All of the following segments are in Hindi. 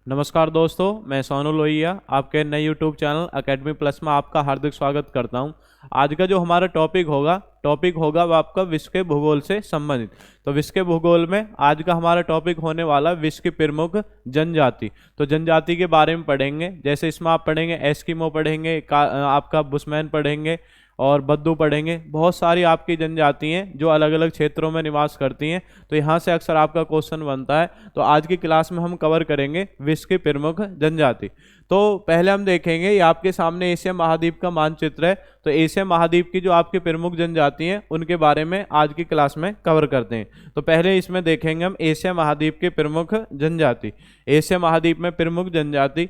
नमस्कार दोस्तों, मैं सोनू लोहिया आपके नए यूट्यूब चैनल अकेडमी प्लस में आपका हार्दिक स्वागत करता हूं। आज का जो हमारा टॉपिक होगा वो आपका विश्व के भूगोल से संबंधित। तो विश्व के भूगोल में आज का हमारा टॉपिक होने वाला विश्व की प्रमुख जनजाति। तो जनजाति के बारे में पढ़ेंगे, जैसे इसमें आप पढ़ेंगे एस्किमो पढ़ेंगे, आपका बुशमैन पढ़ेंगे और बद्दू पढ़ेंगे। बहुत सारी आपकी जनजाति हैं जो अलग अलग क्षेत्रों में निवास करती हैं। तो यहाँ से अक्सर आपका क्वेश्चन बनता है। तो आज की क्लास में हम कवर करेंगे विश्व की प्रमुख जनजाति। तो पहले हम देखेंगे, ये आपके सामने एशिया महाद्वीप का मानचित्र है। तो एशिया महाद्वीप की जो आपकी प्रमुख जनजाति हैं उनके बारे में आज की क्लास में कवर करते हैं। तो पहले इसमें देखेंगे हम एशिया महाद्वीप की प्रमुख जनजाति। एशिया महाद्वीप में प्रमुख जनजाति,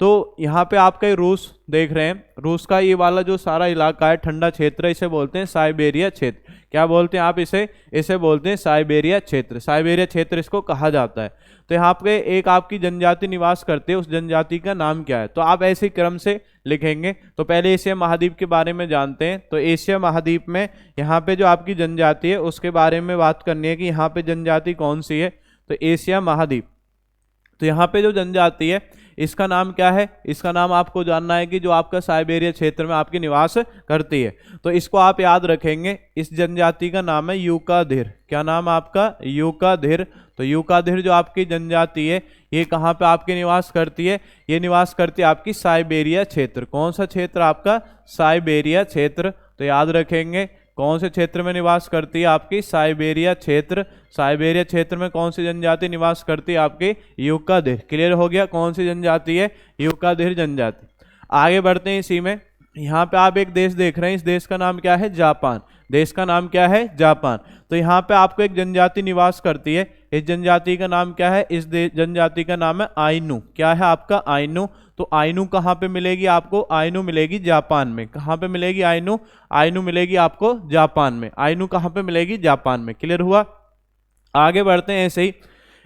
तो यहाँ पे आपका रूस देख रहे हैं। रूस का ये वाला जो सारा इलाका है ठंडा क्षेत्र है, इसे बोलते हैं साइबेरिया क्षेत्र। क्या बोलते हैं आप इसे बोलते हैं साइबेरिया क्षेत्र। साइबेरिया क्षेत्र इसको कहा जाता है। तो यहाँ पे एक आपकी जनजाति निवास करते हैं, उस जनजाति का नाम क्या है। तो आप ऐसे क्रम से लिखेंगे। तो पहले एशिया महाद्वीप के बारे में जानते हैं। तो एशिया महाद्वीप में यहाँ पे जो आपकी जनजाति है उसके बारे में बात करनी है कि यहाँ पे जनजाति कौन सी है। तो एशिया महाद्वीप, तो यहाँ पे जो जनजाति है इसका नाम क्या है। इसका नाम आपको जानना है कि जो आपका साइबेरिया क्षेत्र में आपकी निवास करती है। तो इसको आप याद रखेंगे। इस जनजाति का नाम है यूकाधिर। क्या नाम आपका? यूकाधिर। तो यूकाधिर जो आपकी जनजाति है ये कहाँ पे आपकी निवास करती है? ये निवास करती है आपकी साइबेरिया क्षेत्र। कौन सा क्षेत्र आपका? साइबेरिया क्षेत्र। तो याद रखेंगे कौन से क्षेत्र में निवास करती है? आपकी साइबेरिया क्षेत्र। साइबेरिया क्षेत्र में कौन सी जनजाति निवास करती है? आपकी यूकाधिर। क्लियर हो गया कौन सी जनजाति है? यूकाधिर जनजाति। आगे बढ़ते हैं इसी में। यहाँ पे आप एक देश देख रहे हैं, इस देश का नाम क्या है? जापान। देश का नाम क्या है? जापान। तो यहाँ पे आपको एक जनजाति निवास करती है। इस जनजाति का नाम क्या है? इस जनजाति का नाम है आइनू। क्या है आपका? आइनू। तो आइनू कहाँ पे मिलेगी आपको? आइनू मिलेगी जापान में। कहाँ पे मिलेगी आइनू? आइनू मिलेगी आपको जापान में। आइनू कहाँ पे मिलेगी? जापान में। क्लियर हुआ? आगे बढ़ते हैं ऐसे ही।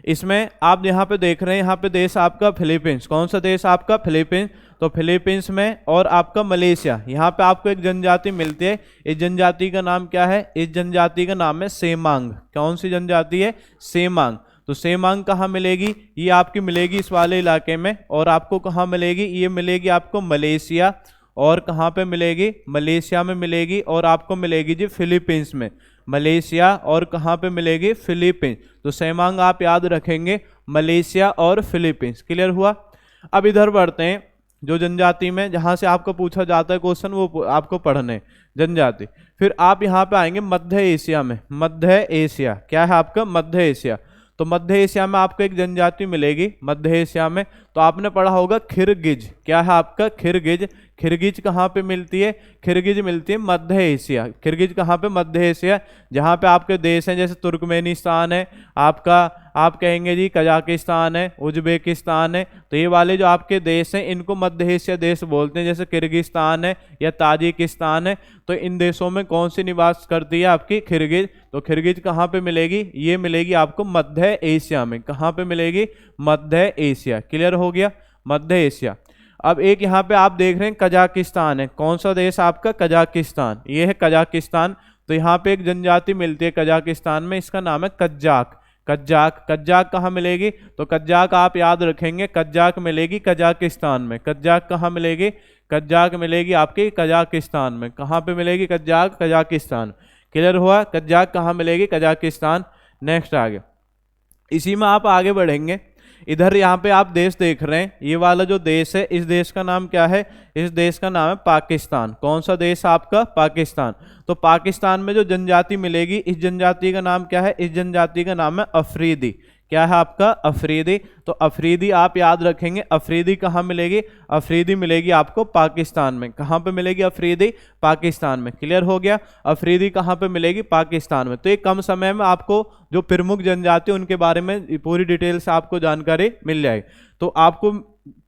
इसमें आप यहाँ पे देख रहे हैं, यहाँ पे देश आपका फिलीपींस। कौन सा देश आपका? फिलीपींस। तो फिलीपींस में और आपका मलेशिया, यहाँ पे आपको एक जनजाति मिलती है। इस जनजाति का नाम क्या है? इस जनजाति का नाम है सेमांग। कौन सी जनजाति है? सेमांग। तो सेमांग कहाँ मिलेगी? ये आपकी मिलेगी इस वाले इलाके में। और आपको कहाँ मिलेगी? ये मिलेगी आपको मलेशिया। और कहाँ पे मिलेगी? मलेशिया में मिलेगी। और आपको मिलेगी जी फिलीपींस में। मलेशिया और कहाँ पे मिलेगी? फिलीपींस। तो सेमांग आप याद रखेंगे, मलेशिया और फिलीपींस। क्लियर हुआ? अब इधर बढ़ते हैं। जो जनजाति में जहाँ से आपको पूछा जाता है क्वेश्चन वो आपको पढ़ने जनजाति। फिर आप यहाँ पे आएंगे मध्य एशिया में। मध्य एशिया क्या है आपका? मध्य एशिया। तो मध्य एशिया में आपको एक जनजाति मिलेगी मध्य एशिया में। तो आपने पढ़ा होगा खिरगिज। क्या है आपका? खिरगिज। खिरगिज कहाँ पे मिलती है? खिरगिज मिलती है मध्य एशिया। खिरगिज कहाँ पे? मध्य एशिया। जहाँ पे आपके देश हैं जैसे तुर्कमेनिस्तान है आपका, आप कहेंगे जी कजाकिस्तान है, उज्बेकिस्तान है। तो ये वाले जो आपके देश हैं इनको मध्य एशिया देश बोलते हैं। जैसे किर्गिस्तान है या ताजिकिस्तान है। तो इन देशों में कौन सी निवास करती है? आपकी खिरगिज। तो खिरगिज कहाँ पे मिलेगी? ये मिलेगी आपको मध्य एशिया में। कहाँ पे मिलेगी? मध्य एशिया। क्लियर हो गया? मध्य एशिया। अब एक यहाँ पे आप देख रहे हैं कजाकिस्तान है। कौन सा देश आपका? कजाकिस्तान। ये है कजाकिस्तान। तो यहाँ पे एक जनजाति मिलती है कजाकिस्तान में, इसका नाम है कज्जाक। कज्जाक। कज्जाक कहाँ मिलेगी? तो कज्जाक आप याद रखेंगे, कज्जाक मिलेगी कजाकिस्तान में। कज्जाक कहाँ मिलेगी? कज्जाक मिलेगी आपकी कजाकिस्तान में। कहाँ पे मिलेगी? कज्जाक, कजाकिस्तान। क्लियर हुआ? कज्जाक कहाँ मिलेगी? कजाकिस्तान। नेक्स्ट आगे इसी में आप आगे बढ़ेंगे। इधर यहाँ पे आप देश देख रहे हैं, ये वाला जो देश है इस देश का नाम क्या है? इस देश का नाम है पाकिस्तान। कौन सा देश आपका? पाकिस्तान। तो पाकिस्तान में जो जनजाति मिलेगी इस जनजाति का नाम क्या है? इस जनजाति का नाम है अफरीदी। क्या है आपका? अफरीदी। तो अफरीदी आप याद रखेंगे। अफरीदी कहाँ मिलेगी? अफरीदी मिलेगी आपको पाकिस्तान में। कहाँ पे मिलेगी अफरीदी? पाकिस्तान में। क्लियर हो गया? अफरीदी कहाँ पे मिलेगी? पाकिस्तान में। तो एक कम समय में आपको जो प्रमुख जनजाति उनके बारे में पूरी डिटेल से आपको जानकारी मिल जाएगी। तो आपको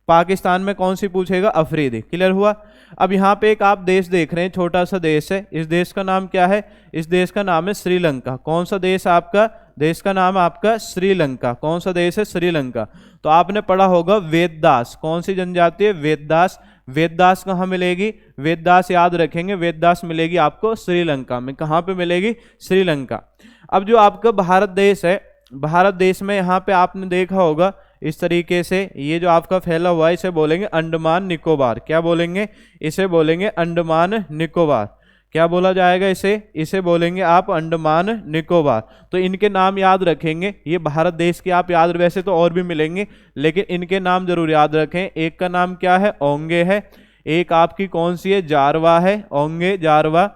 पाकिस्तान में कौन सी पूछेगा? अफरीदी। क्लियर हुआ? अब यहाँ पे एक आप देश देख रहे हैं, छोटा सा देश है। इस देश का नाम क्या है? इस देश का नाम है श्रीलंका। कौन सा देश आपका? देश का नाम है आपका श्रीलंका। कौन सा देश है? श्रीलंका। तो आपने पढ़ा होगा वेददास। कौन सी जनजाति है? वेददास। वेददास कहाँ मिलेगी? वेददास याद रखेंगे, वेददास मिलेगी आपको श्रीलंका में। कहाँ पे मिलेगी? श्रीलंका। अब जो आपका भारत देश है, भारत देश में यहाँ पे आपने देखा होगा इस तरीके से ये जो आपका फैला हुआ है इसे बोलेंगे अंडमान निकोबार। क्या बोलेंगे? इसे बोलेंगे अंडमान निकोबार। क्या बोला जाएगा इसे बोलेंगे आप अंडमान निकोबार। तो इनके नाम याद रखेंगे, ये भारत देश के आप याद, वैसे तो और भी मिलेंगे लेकिन इनके नाम जरूर याद रखें। एक का नाम क्या है? ओंगे है। एक आपकी कौन सी है? जारवा है, ओंगे जारवा।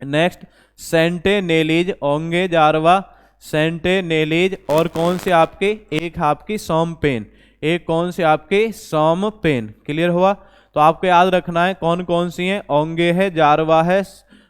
नेक्स्ट सेंटेनेलीज, ओंगे जारवा सेंटेनेलीज। और कौन से आपके? एक आपकी सोमपेन, एक कौन से आपके? सोमपेन। क्लियर हुआ? तो आपको याद रखना है कौन कौन सी हैं। ओंगे है, जारवा है,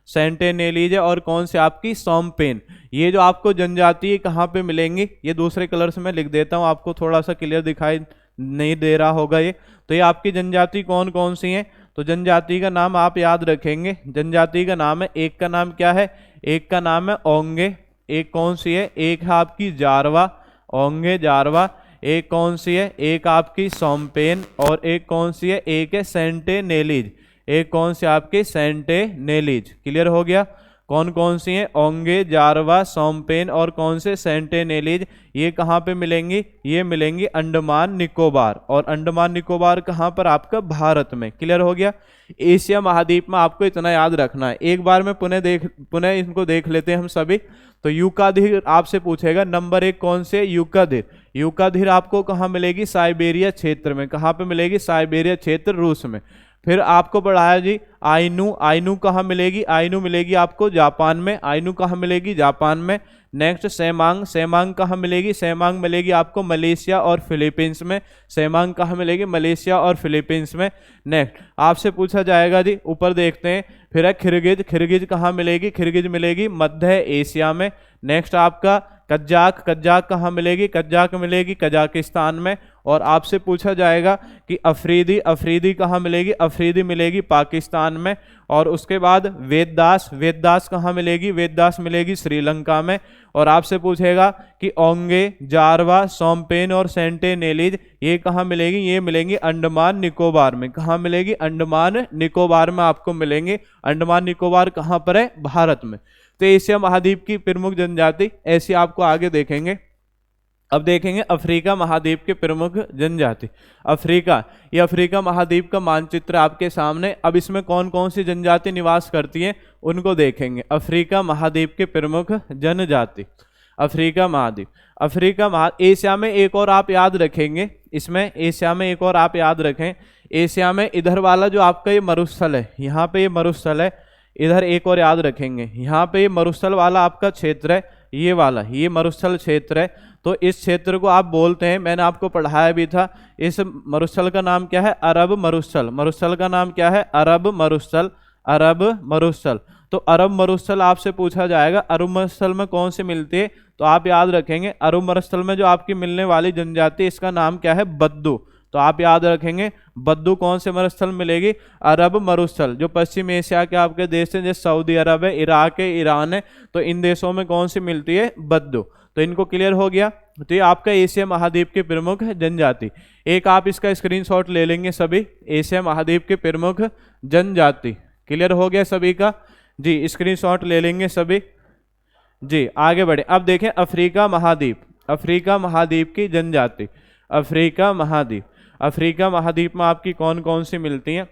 सेंटेनेलीज है और कौन से आपकी? सोमपेन। ये जो आपको जनजाति कहाँ पे मिलेंगी, ये दूसरे कलर से मैं लिख देता हूँ, आपको थोड़ा सा क्लियर दिखाई नहीं दे रहा होगा ये। तो ये आपकी जनजाति कौन कौन सी हैं? तो जनजाति का नाम आप याद रखेंगे। जनजाति का नाम है, एक का नाम क्या है? एक का नाम है ओंगे। एक कौन सी है? एक है आपकी जारवा, ओंगे जारवा। एक कौन सी है? एक आपकी सोमपेन। और एक कौन सी है? एक है सेंटेनेलीज। एक कौन सी आपकी? सेंटेनेलीज। क्लियर हो गया? कौन कौन सी हैं? ओंगे, जारवा, सोमपेन और कौन से? सेंटेनेलीज। ये कहाँ पे मिलेंगी? ये मिलेंगी अंडमान निकोबार। और अंडमान निकोबार कहाँ पर? आपका भारत में। क्लियर हो गया? एशिया महाद्वीप में आपको इतना याद रखना है। एक बार में पुनः इनको देख लेते हैं हम सभी। तो यूकाधिर आपसे पूछेगा नंबर 1 कौन से? यूकाधिर। यूकाधिर आपको कहाँ मिलेगी? साइबेरिया क्षेत्र में। कहाँ पे मिलेगी? साइबेरिया क्षेत्र, रूस में। फिर आपको पढ़ाया जी आइनू। आइनू कहाँ मिलेगी? आइनू मिलेगी आपको जापान में। आइनू कहाँ मिलेगी? जापान में। Next Semang. सेमांग कहाँ मिलेगी? सेमांग मिलेगी आपको मलेशिया और फिलीपींस में। सेमांग कहाँ मिलेगी? मलेशिया और फिलीपींस में। नेक्स्ट आपसे पूछा जाएगा जी, ऊपर देखते हैं, फिर है खिरगिज। खिरगिज कहाँ मिलेगी? खिरगिज मिलेगी मध्य एशिया में। नेक्स्ट आपका कज्जाक। कज्जाक कहाँ मिलेगी? कज्जाक मिलेगी कजाकिस्तान में। और आपसे पूछा जाएगा कि अफरीदी। अफरीदी कहाँ मिलेगी? अफरीदी मिलेगी पाकिस्तान में। और उसके बाद वेददास। वेददास कहाँ मिलेगी? वेददास मिलेगी श्रीलंका में। और आपसे पूछेगा कि ओंगे, जारवा, सोमपेन और सेंटेनेलीज ये कहाँ मिलेगी? ये मिलेंगी अंडमान निकोबार में। कहाँ मिलेगी? अंडमान निकोबार में आपको मिलेंगे। अंडमान निकोबार कहाँ पर है? भारत में। तो एशिया महाद्वीप की प्रमुख जनजाति ऐसी आपको आगे देखेंगे। अब देखेंगे अफ्रीका महाद्वीप के प्रमुख जनजाति। अफ्रीका, ये अफ्रीका महाद्वीप का मानचित्र आपके सामने। अब इसमें कौन कौन सी जनजाति निवास करती हैं उनको देखेंगे। अफ्रीका महाद्वीप के प्रमुख जनजाति। अफ्रीका महाद्वीप। एशिया में एक और आप याद रखेंगे, इसमें एशिया में एक और आप याद रखें। एशिया में इधर वाला जो आपका ये मरुस्थल है, यहाँ पे ये मरुस्थल है, इधर एक और याद रखेंगे, यहाँ पे ये मरुस्थल वाला आपका क्षेत्र है, ये वाला ये मरुस्थल क्षेत्र है। तो इस क्षेत्र को आप बोलते हैं, मैंने आपको पढ़ाया भी था, इस मरुस्थल का नाम क्या है? अरब मरुस्थल। मरुस्थल का नाम क्या है? अरब मरुस्थल। अरब मरुस्थल। तो अरब मरुस्थल आपसे पूछा जाएगा अरब मरुस्थल में कौन से मिलती है? तो आप याद रखेंगे अरब मरुस्थल में जो आपकी मिलने वाली जनजाति इसका नाम क्या है? बद्दू। तो आप याद रखेंगे बद्दू कौन से मरुस्थल मिलेगी? अरब मरुस्थल। जो पश्चिम एशिया के आपके देश हैं जैसे सऊदी अरब है, इराक है, ईरान है, तो इन देशों में कौन सी मिलती है? बद्दू। तो इनको क्लियर हो गया। तो ये आपका एशिया महाद्वीप के प्रमुख जनजाति। एक आप इसका स्क्रीनशॉट ले लेंगे सभी, एशिया महाद्वीप के प्रमुख जनजाति। क्लियर हो गया सभी का जी? स्क्रीनशॉट ले लेंगे सभी जी। आगे बढ़े। अब देखें अफ्रीका महाद्वीप। अफ्रीका महाद्वीप की जनजाति। अफ्रीका महाद्वीप। अफ्रीका महाद्वीप में आपकी कौन कौन सी मिलती हैं?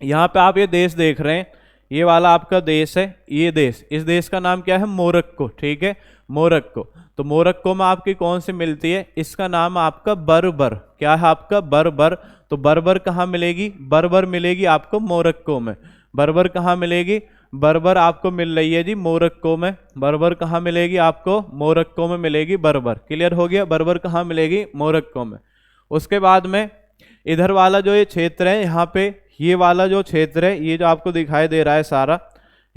यहाँ पे आप ये देश देख रहे हैं, ये वाला आपका देश है, ये देश, इस देश का नाम क्या है? मोरक्को। ठीक है, मोरक्को। तो मोरक्को में आपकी कौन सी मिलती है? इसका नाम आपका बर्बर। क्या है आपका? बर्बर। तो बर्बर कहाँ मिलेगी? बर्बर मिलेगी आपको मोरक्को में। बर्बर कहाँ मिलेगी? बर्बर आपको मिल रही है जी मोरक्को में। बर्बर कहाँ मिलेगी आपको? मोरक्को में मिलेगी बर्बर। क्लियर हो गया? बर्बर कहाँ मिलेगी? मोरक्को में। उसके बाद में इधर वाला जो ये क्षेत्र है, यहाँ पे ये वाला जो क्षेत्र है, ये जो आपको दिखाई दे रहा है सारा,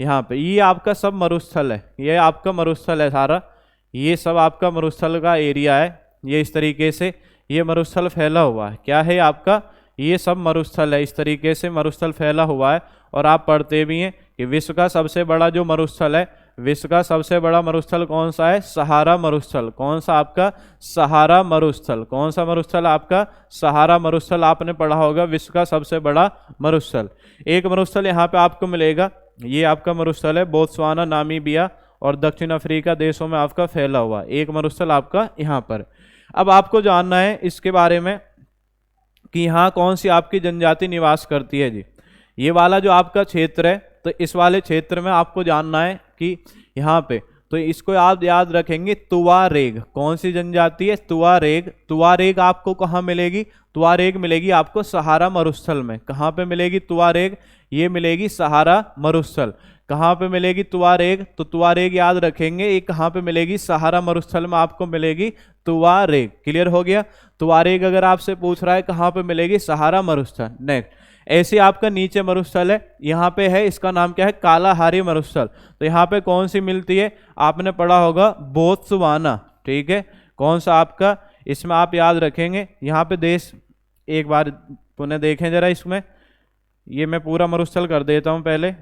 यहाँ पे ये आपका सब मरुस्थल है। ये आपका मरुस्थल है सारा, ये सब आपका मरुस्थल का एरिया है। ये इस तरीके से ये मरुस्थल फैला हुआ है। क्या है आपका? ये सब मरुस्थल है। इस तरीके से मरुस्थल फैला हुआ है। और आप पढ़ते भी हैं कि विश्व का सबसे बड़ा जो मरुस्थल है, विश्व का सबसे बड़ा मरुस्थल कौन सा है? सहारा मरुस्थल। कौन सा आपका? सहारा मरुस्थल। कौन सा मरुस्थल आपका? सहारा मरुस्थल। आपने पढ़ा होगा विश्व का सबसे बड़ा मरुस्थल। एक मरुस्थल यहाँ पे आपको मिलेगा, ये आपका मरुस्थल है बोत्सवाना, नामीबिया और दक्षिण अफ्रीका देशों में आपका फैला हुआ। एक मरुस्थल आपका यहाँ पर। अब आपको जानना है इसके बारे में कि यहाँ कौन सी आपकी जनजाति निवास करती है जी। ये वाला जो आपका क्षेत्र है, तो इस वाले क्षेत्र में आपको जानना है कि यहाँ पे, तो इसको आप याद रखेंगे तुआरेग। कौन सी जनजाति है? तुआरेग। तुआरेग आपको कहाँ मिलेगी? तुआरेग मिलेगी आपको सहारा मरुस्थल में। कहाँ पे मिलेगी तुआरेग? ये मिलेगी सहारा मरुस्थल। कहाँ पे मिलेगी तुआरेग? तो तुआरेग याद रखेंगे, ये कहाँ पे मिलेगी? सहारा मरुस्थल में आपको मिलेगी तुआरेग। क्लियर हो गया? तुआरेग अगर आपसे पूछ रहा है कहाँ पे मिलेगी? सहारा मरुस्थल। नेक्स्ट, ऐसे आपका नीचे मरुस्थल है, यहाँ पे है, इसका नाम क्या है? कालाहारी मरुस्थल। तो यहाँ पे कौन सी मिलती है? आपने पढ़ा होगा बोत्सवाना। ठीक है, कौन सा आपका? इसमें आप याद रखेंगे, यहाँ पे देश एक बार पुनः देखें जरा इसमें। ये मैं पूरा मरुस्थल कर देता हूँ, पहले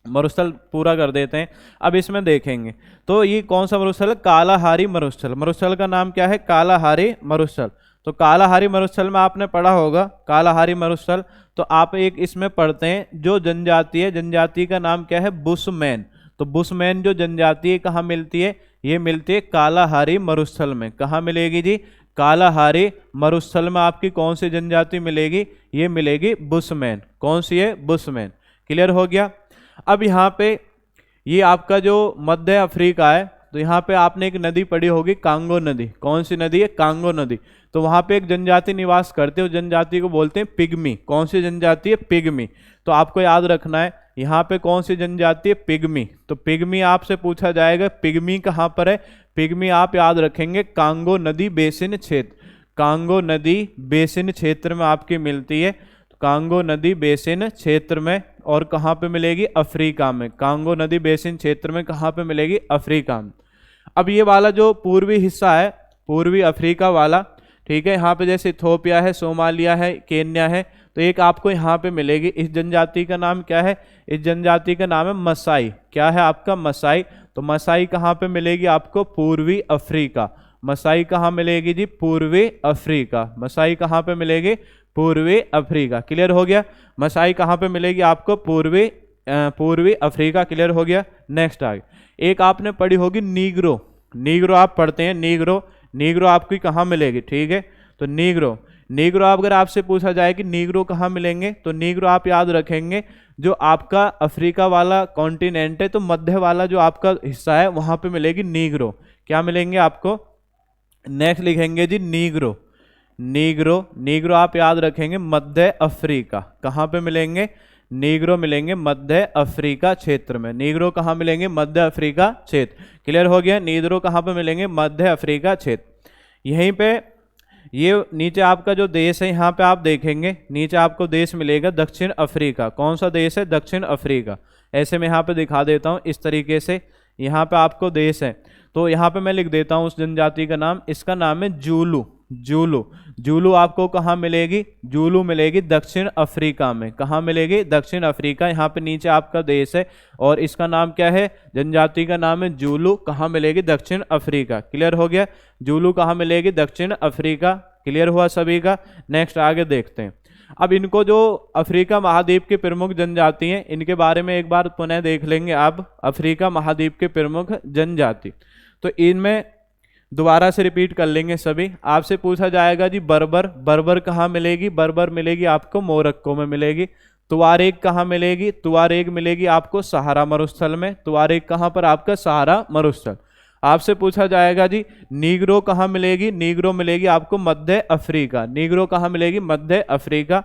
मरुस्थल पूरा कर देते हैं। अब इसमें देखेंगे तो ये कौन सा मरुस्थल है? कालाहारी मरुस्थल। मरुस्थल का नाम क्या है? कालाहारी मरुस्थल। तो कालाहारी मरुस्थल में आपने पढ़ा होगा कालाहारी मरुस्थल। तो आप एक इसमें पढ़ते हैं जो जनजाति है, जनजाति का नाम क्या है? बुशमैन। तो बुशमैन जो जनजाति है कहाँ मिलती है? ये मिलती है कालाहारी मरुस्थल में। कहाँ मिलेगी जी? कालाहारी मरुस्थल में आपकी कौन सी जनजाति मिलेगी? ये मिलेगी बुशमैन। कौन सी है? बुशमैन। क्लियर हो गया? अब यहाँ पे ये आपका जो मध्य अफ्रीका है, तो यहाँ पे आपने एक नदी पढ़ी होगी, कांगो नदी। कौन सी नदी है? कांगो नदी। तो वहाँ पे एक जनजाति निवास करते हैं, उस जनजाति को बोलते हैं पिग्मी। कौन सी जनजाति है? पिग्मी। तो आपको याद रखना है यहाँ पे कौन सी जनजाति है? पिग्मी। तो पिग्मी आपसे पूछा जाएगा, पिग्मी कहाँ पर है? पिग्मी आप याद रखेंगे कांगो नदी बेसिन क्षेत्र। कांगो नदी बेसिन क्षेत्र में आपकी मिलती है। कांगो नदी बेसिन क्षेत्र में। और कहाँ पे मिलेगी? अफ्रीका में। कांगो नदी बेसिन क्षेत्र में कहाँ पे मिलेगी? अफ्रीका में। अब ये वाला जो पूर्वी हिस्सा है, पूर्वी अफ्रीका वाला, ठीक है, यहाँ पे जैसे इथोपिया है, सोमालिया है, केन्या है, तो एक आपको यहाँ पे मिलेगी। इस जनजाति का नाम क्या है? इस जनजाति का नाम है मसाई। क्या है आपका? मसाई। तो मसाई कहाँ पे मिलेगी आपको? पूर्वी अफ्रीका। मसाई कहाँ मिलेगी जी? पूर्वी अफ्रीका। मसाई कहाँ पे मिलेगी? पूर्वी अफ्रीका। क्लियर हो गया? मसाई कहाँ पे मिलेगी आपको? पूर्वी अफ्रीका। क्लियर हो गया? नेक्स्ट आगे एक आपने पढ़ी होगी नीग्रो। नीग्रो आप पढ़ते हैं, नीग्रो। नीग्रो आपकी कहाँ मिलेगी? ठीक है, तो नीग्रो, नीग्रो अगर आपसे पूछा जाए कि नीग्रो कहाँ मिलेंगे, तो नीग्रो आप याद रखेंगे जो आपका अफ्रीका वाला कॉन्टिनेंट है, तो मध्य वाला जो आपका हिस्सा है वहां पे मिलेगी नीग्रो। क्या मिलेंगे आपको? नेक्स्ट लिखेंगे जी नीग्रो। नीग्रो, नीग्रो आप याद रखेंगे मध्य अफ्रीका। कहाँ पे मिलेंगे? नीग्रो मिलेंगे मध्य अफ्रीका क्षेत्र में। नीग्रो कहाँ मिलेंगे? मध्य अफ्रीका क्षेत्र। क्लियर हो गया? नीग्रो कहाँ पे मिलेंगे? मध्य अफ्रीका क्षेत्र। यहीं पे ये नीचे आपका जो देश है, यहाँ पे आप देखेंगे नीचे आपको देश मिलेगा दक्षिण अफ्रीका। कौन सा देश है? दक्षिण अफ्रीका। ऐसे मैं यहाँ पे दिखा देता हूँ इस तरीके से, यहाँ पे आपको देश है, तो यहाँ पे मैं लिख देता हूँ उस जनजाति का नाम। इसका नाम है जूलू। जूलू। जूलू आपको कहाँ मिलेगी? जूलू मिलेगी दक्षिण अफ्रीका में। कहाँ मिलेगी? दक्षिण अफ्रीका। यहाँ पे नीचे आपका देश है और इसका नाम क्या है? जनजाति का नाम है जूलू। कहाँ मिलेगी? दक्षिण अफ्रीका। क्लियर हो गया? जूलू कहाँ मिलेगी? दक्षिण अफ्रीका। क्लियर हुआ सभी का? नेक्स्ट आगे देखते हैं। अब इनको जो अफ्रीका महाद्वीप के प्रमुख जनजाति हैं, इनके बारे में एक बार पुनः देख लेंगे। अब अफ्रीका महाद्वीप के प्रमुख जनजाति, तो इनमें दोबारा से रिपीट कर लेंगे सभी। आपसे पूछा जाएगा जी बर्बर। बर्बर कहाँ मिलेगी? बर्बर मिलेगी आपको मोरक्को में मिलेगी। तुआरेग कहाँ मिलेगी? तुआरेग मिलेगी आपको सहारा मरुस्थल में। तुआरेग कहाँ पर? आपका सहारा मरुस्थल। आपसे पूछा जाएगा जी नीग्रो कहाँ मिलेगी? नीग्रो मिलेगी आपको मध्य अफ्रीका। नीग्रो कहाँ मिलेगी? मध्य अफ्रीका।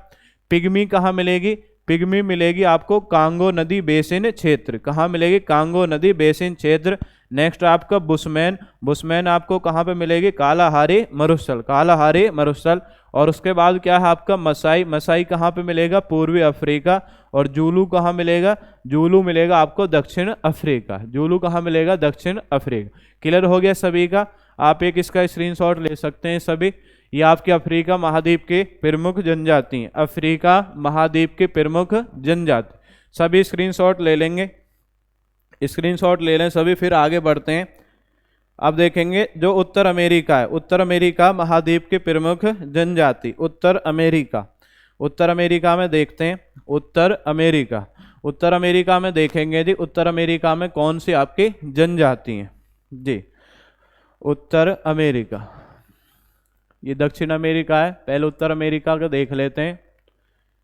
पिग्मी कहाँ मिलेगी? पिग्मी मिलेगी आपको कांगो नदी बेसिन क्षेत्र। कहाँ मिलेगी? कांगो नदी बेसिन क्षेत्र। नेक्स्ट आपका बुशमैन। बुशमैन आपको कहाँ पे मिलेगी? कालाहारी मरुस्थल। कालाहारी मरुस्थल। और उसके बाद क्या है आपका? मसाई। मसाई कहाँ पे मिलेगा? पूर्वी अफ्रीका। और जूलू कहाँ मिलेगा? जूलू मिलेगा आपको दक्षिण अफ्रीका। जूलू कहाँ मिलेगा? दक्षिण अफ्रीका। क्लियर हो गया सभी का? आप एक इसका स्क्रीनशॉट ले सकते हैं सभी। ये आपके अफ्रीका महाद्वीप के प्रमुख जनजाति हैं। अफ्रीका महाद्वीप के प्रमुख जनजाति, सभी स्क्रीनशॉट ले लेंगे। स्क्रीनशॉट ले लें सभी, फिर आगे बढ़ते हैं। अब देखेंगे जो उत्तर अमेरिका है, उत्तर अमेरिका महाद्वीप के प्रमुख जनजाति। उत्तर अमेरिका, उत्तर अमेरिका में देखते हैं। उत्तर अमेरिका, उत्तर अमेरिका में देखेंगे जी उत्तर अमेरिका में कौन सी आपकी जनजाति हैं जी। उत्तर अमेरिका, ये दक्षिण अमेरिका है। पहले उत्तर अमेरिका का देख लेते हैं,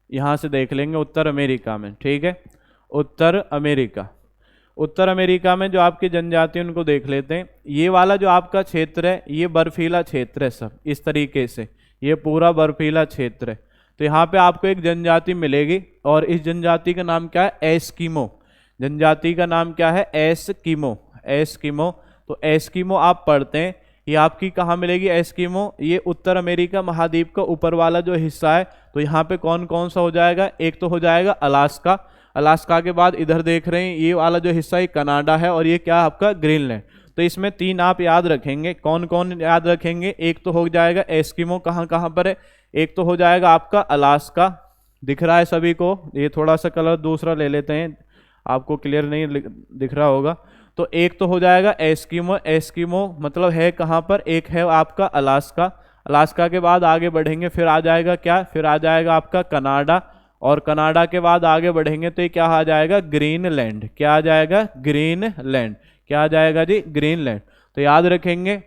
यहाँ से देख लेंगे उत्तर अमेरिका में, ठीक है। उत्तर अमेरिका, उत्तर अमेरिका में जो आपकी जनजाति उनको देख लेते हैं। ये वाला जो आपका क्षेत्र है ये बर्फीला क्षेत्र है, सब इस तरीके से ये पूरा बर्फीला क्षेत्र है। तो यहाँ पे आपको एक जनजाति मिलेगी और इस जनजाति का नाम क्या है? एस्किमो। जनजाति का नाम क्या है? एस्किमो। एस्किमो, तो एस्किमो आप पढ़ते हैं, ये आपकी कहाँ मिलेगी? एस्किमो, ये उत्तर अमेरिका महाद्वीप का ऊपर वाला जो हिस्सा है। तो यहाँ पे कौन कौन सा हो जाएगा? एक तो हो जाएगा अलास्का, अलास्का के बाद इधर देख रहे हैं ये वाला जो हिस्सा है कनाडा है, और ये क्या आपका? ग्रीनलैंड। तो इसमें 3 आप याद रखेंगे। कौन कौन याद रखेंगे? एक तो हो जाएगा एस्किमो, कहाँ कहाँ पर है? एक तो हो जाएगा आपका अलास्का, दिख रहा है सभी को। ये थोड़ा सा कलर दूसरा ले लेते हैं, आपको क्लियर नहीं दिख रहा होगा। तो एक तो हो जाएगा एस्किमो, एस्किमो मतलब है कहाँ पर? एक है आपका अलास्का। अलास्का के बाद आगे बढ़ेंगे, फिर आ जाएगा क्या? फिर आ जाएगा आपका कनाडा, और कनाडा के बाद आगे बढ़ेंगे तो ये क्या आ जाएगा? ग्रीनलैंड। क्या आ जाएगा? ग्रीनलैंड। क्या आ जाएगा जी? ग्रीनलैंड। तो याद रखेंगे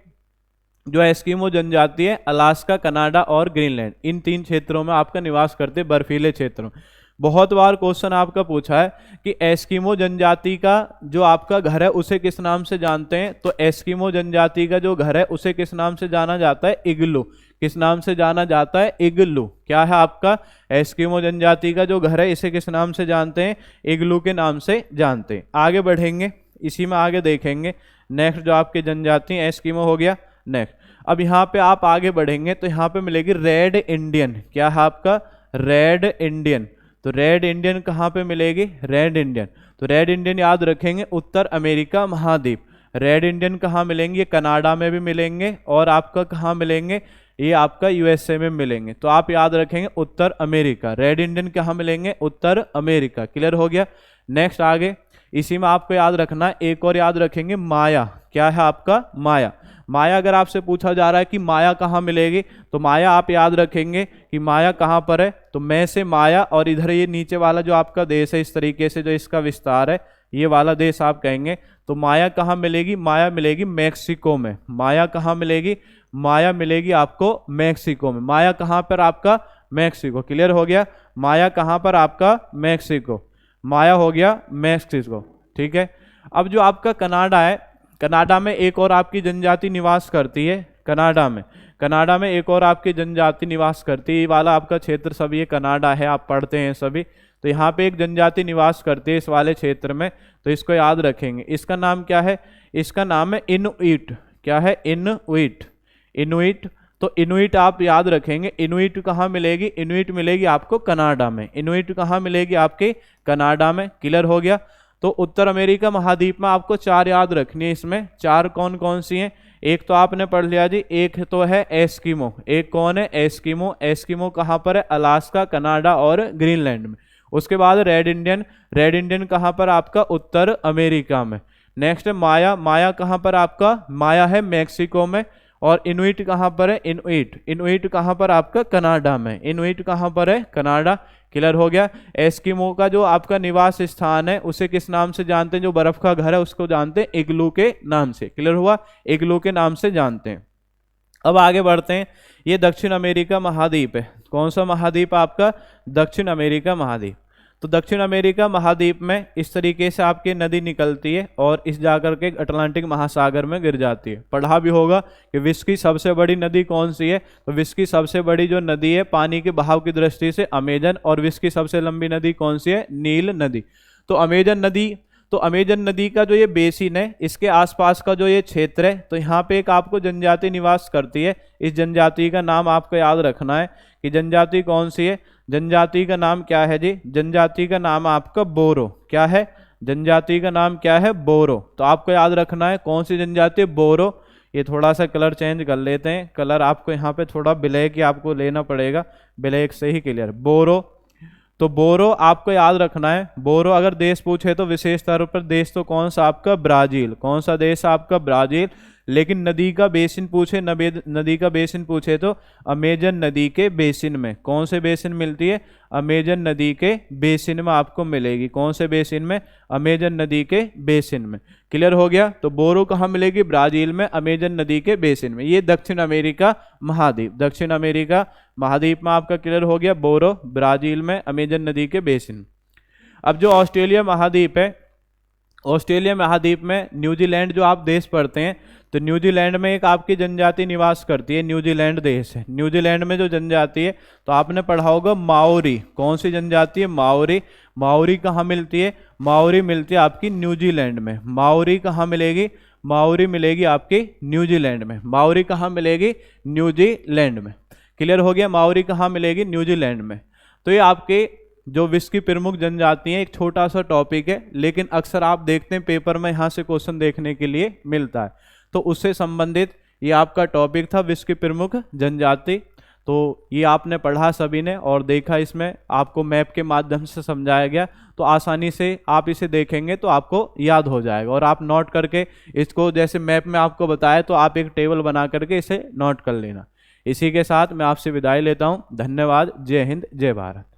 जो एस्किमो जनजाति है अलास्का, कनाडा और ग्रीनलैंड, इन 3 क्षेत्रों में आपका निवास करते, बर्फीले क्षेत्रों। बहुत बार क्वेश्चन आपका पूछा है कि एस्किमो जनजाति का जो आपका घर है उसे किस नाम से जानते हैं? तो एस्किमो जनजाति का जो घर है उसे किस नाम से जाना जाता है? इग्लू। किस नाम से जाना जाता है? इग्लू। क्या है आपका? एस्किमो जनजाति का जो घर है इसे किस नाम से जानते हैं? इग्लू के नाम से जानते हैं। आगे बढ़ेंगे, इसी में आगे देखेंगे। नेक्स्ट जो आपके जनजाति एस्किमो हो गया। नेक्स्ट अब यहाँ पे आप आगे बढ़ेंगे तो यहाँ पे मिलेगी रेड इंडियन। क्या है आपका? Red Indian. तो रेड इंडियन कहाँ पे मिलेगी? Red Indian. तो रेड इंडियन याद रखेंगे उत्तर अमेरिका महाद्वीप। रेड इंडियन कहाँ मिलेंगे? ये कनाडा में भी मिलेंगे, और आपका कहाँ मिलेंगे? ये आपका यूएसए में मिलेंगे। तो आप याद रखेंगे उत्तर अमेरिका। रेड इंडियन कहाँ मिलेंगे? उत्तर अमेरिका। क्लियर हो गया। नेक्स्ट आगे इसी में आपको याद रखना है, एक और याद रखेंगे माया। क्या है आपका? माया। माया अगर आपसे पूछा जा रहा है कि माया कहाँ मिलेगी, तो माया आप याद रखेंगे कि माया कहाँ पर है? तो मैं से माया, और इधर ये नीचे वाला जो आपका देश है इस तरीके से जो इसका विस्तार है ये वाला देश आप कहेंगे। तो माया कहाँ मिलेगी? माया मिलेगी मैक्सिको में। माया कहाँ मिलेगी? माया मिलेगी आपको मैक्सिको में। माया कहाँ पर आपका? मैक्सिको। क्लियर हो गया। माया कहाँ पर आपका? मैक्सिको। माया हो गया मैक्सिको, ठीक है। अब जो आपका कनाडा है, कनाडा में एक और आपकी जनजाति निवास करती है। कनाडा में एक और आपकी जनजाति निवास करती है। ये वाला आपका क्षेत्र सब ये कनाडा है, आप पढ़ते हैं सभी। तो यहाँ पे एक जनजाति निवास करती है इस वाले क्षेत्र में, तो इसको याद रखेंगे। इसका नाम क्या है? इसका नाम है इनुइट। क्या है? इनुइट। इनुइट, तो इनुइट आप याद रखेंगे। इनुइट कहाँ मिलेगी? इनुइट मिलेगी आपको कनाडा में। इनुइट कहाँ मिलेगी? आपके कनाडा में। क्लियर हो गया। तो उत्तर अमेरिका महाद्वीप में आपको 4 याद रखनी है। इसमें 4 कौन कौन सी हैं? एक तो आपने पढ़ लिया जी, एक तो है एस्किमो। एक कौन है? एस्किमो। एस्किमो कहाँ पर है? अलास्का, कनाडा और ग्रीनलैंड में। उसके बाद रेड इंडियन। रेड इंडियन कहाँ पर? आपका उत्तर अमेरिका में। नेक्स्ट है माया। माया कहाँ पर आपका? माया है मैक्सिको में। और इनुइट कहाँ पर है? इनुइट। इनुइट कहाँ पर? आपका कनाडा में। इनुइट कहाँ पर है? कनाडा। क्लियर हो गया। एस्किमो का जो आपका निवास स्थान है उसे किस नाम से जानते हैं? जो बर्फ का घर है उसको जानते हैं इग्लू के नाम से। क्लियर हुआ। इग्लू के नाम से जानते हैं। अब आगे बढ़ते हैं। ये दक्षिण अमेरिका महाद्वीप है। कौन सा महाद्वीप? आपका दक्षिण अमेरिका महाद्वीप। तो दक्षिण अमेरिका महाद्वीप में इस तरीके से आपकी नदी निकलती है और इस जाकर के अटलांटिक महासागर में गिर जाती है। पढ़ा भी होगा कि विश्व की सबसे बड़ी नदी कौन सी है? तो विश्व की सबसे बड़ी जो नदी है पानी के बहाव की दृष्टि से अमेजन, और विश्व की सबसे लंबी नदी कौन सी है? नील नदी। तो अमेजन नदी का जो ये बेसिन है, इसके आसपास का जो ये क्षेत्र है, तो यहाँ पे एक आपको जनजाति निवास करती है। इस जनजाति का नाम आपको याद रखना है कि जनजाति कौन सी है। जनजाति का नाम क्या है जी? जनजाति का नाम आपका बोरो। क्या है? जनजाति का नाम क्या है? बोरो। तो आपको याद रखना है कौन सी जनजाति? बोरो। ये थोड़ा सा कलर चेंज कर लेते हैं, कलर आपको यहाँ पे थोड़ा ब्लैक ही आपको लेना पड़ेगा, ब्लैक से ही क्लियर। बोरो। तो बोरो आपको याद रखना है। बोरो अगर देश पूछे तो विशेष तौर पर देश तो कौन सा आपका? ब्राजील। कौन सा देश आपका? ब्राजील। लेकिन नदी का बेसिन पूछे, नदी का बेसिन पूछे तो अमेजन नदी के बेसिन में। कौन से बेसिन मिलती है? अमेजन नदी के बेसिन में आपको मिलेगी। कौन से बेसिन में? अमेजन नदी के बेसिन में। क्लियर हो गया? तो बोरो कहाँ मिलेगी? ब्राजील में, अमेजन नदी के बेसिन में। ये दक्षिण अमेरिका महाद्वीप, दक्षिण अमेरिका महाद्वीप में आपका क्लियर हो गया। बोरो ब्राजील में, अमेजन नदी के बेसिन। अब जो ऑस्ट्रेलिया महाद्वीप है, ऑस्ट्रेलिया महाद्वीप में न्यूजीलैंड जो आप देश पढ़ते हैं, तो न्यूजीलैंड में एक आपकी जनजाति निवास करती है, न्यूजीलैंड देश है। न्यूजीलैंड में जो जनजाति है तो आपने पढ़ा होगा माओरी। कौन सी जनजाति है? माओरी। माओरी कहाँ मिलती है? माओरी मिलती है आपकी न्यूजीलैंड में। माओरी कहाँ मिलेगी? माओरी मिलेगी आपकी न्यूजीलैंड में। माओरी कहाँ मिलेगी? न्यूजीलैंड में। क्लियर हो गया? माओरी कहाँ मिलेगी? न्यूजीलैंड में। तो ये आपके जो विश्व की प्रमुख जनजाति है, एक छोटा सा टॉपिक है, लेकिन अक्सर आप देखते हैं पेपर में यहाँ से क्वेश्चन देखने के लिए मिलता है, तो उससे संबंधित ये आपका टॉपिक था, विश्व की प्रमुख जनजाति। तो ये आपने पढ़ा सभी ने और देखा, इसमें आपको मैप के माध्यम से समझाया गया, तो आसानी से आप इसे देखेंगे तो आपको याद हो जाएगा। और आप नोट करके इसको, जैसे मैप में आपको बताया, तो आप एक टेबल बना करके इसे नोट कर लेना। इसी के साथ मैं आपसे विदाई लेता हूँ। धन्यवाद। जय हिंद, जय भारत।